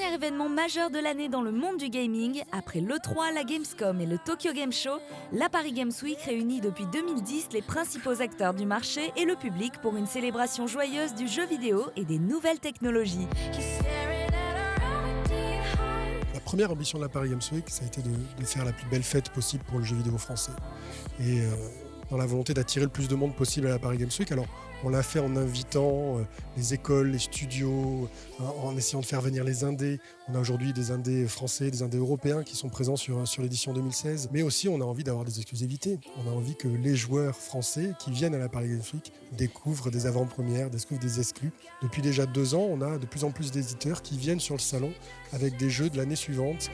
dernier événement majeur de l'année dans le monde du gaming, après l'E3, la Gamescom et le Tokyo Game Show, la Paris Games Week réunit depuis 2010 les principaux acteurs du marché et le public pour une célébration joyeuse du jeu vidéo et des nouvelles technologies. La première ambition de la Paris Games Week, ça a été de faire la plus belle fête possible pour le jeu vidéo français. Et dans la volonté d'attirer le plus de monde possible à la Paris Games Week, alors on l'a fait en invitant les écoles, les studios, en essayant de faire venir les indés. On a aujourd'hui des indés français, des indés européens qui sont présents sur l'édition 2016. Mais aussi, on a envie d'avoir des exclusivités. On a envie que les joueurs français qui viennent à la Paris Games Week découvrent des avant-premières, découvrent des exclus. Depuis déjà 2 ans, on a de plus en plus d'éditeurs qui viennent sur le salon avec des jeux de l'année suivante.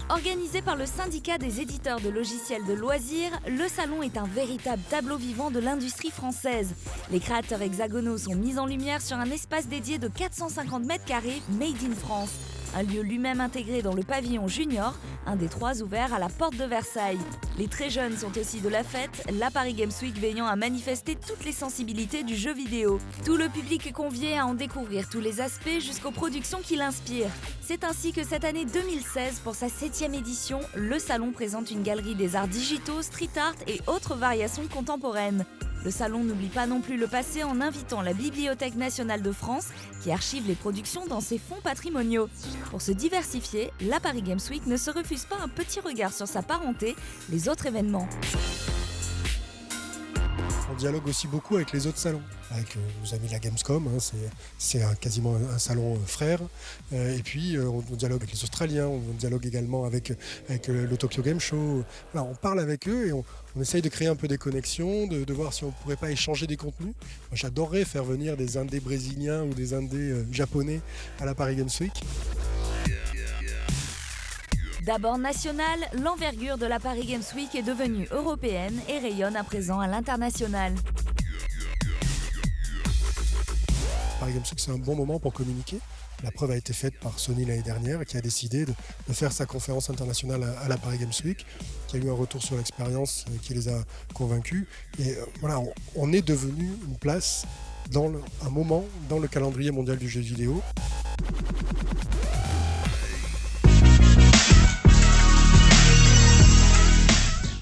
Organisé par le syndicat des éditeurs de logiciels de loisirs, le salon est un véritable tableau vivant de l'industrie française. Les créateurs hexagonaux sont mis en lumière sur un espace dédié de 450 m² Made in France. Un lieu lui-même intégré dans le pavillon junior, un des 3 ouverts à la porte de Versailles. Les très jeunes sont aussi de la fête, la Paris Games Week veillant à manifester toutes les sensibilités du jeu vidéo. Tout le public est convié à en découvrir tous les aspects jusqu'aux productions qui l'inspirent. C'est ainsi que cette année 2016, pour sa 7e édition, le salon présente une galerie des arts digitaux, street art et autres variations contemporaines. Le salon n'oublie pas non plus le passé en invitant la Bibliothèque nationale de France qui archive les productions dans ses fonds patrimoniaux. Pour se diversifier, la Paris Games Week ne se refuse pas un petit regard sur sa parenté, les autres événements. On dialogue aussi beaucoup avec les autres salons, avec nos amis de la Gamescom, c'est quasiment un salon frère. Et puis on dialogue avec les Australiens, on dialogue également avec le Tokyo Game Show. Voilà, on parle avec eux et on essaye de créer un peu des connexions, de voir si on ne pourrait pas échanger des contenus. Moi, j'adorerais faire venir des indés brésiliens ou des indés japonais à la Paris Games Week. D'abord nationale, l'envergure de la Paris Games Week est devenue européenne et rayonne à présent à l'international. Paris Games Week, c'est un bon moment pour communiquer. La preuve a été faite par Sony l'année dernière qui a décidé de faire sa conférence internationale à la Paris Games Week, qui a eu un retour sur l'expérience qui les a convaincus. Et voilà, on est devenu une place, un moment dans le calendrier mondial du jeu vidéo.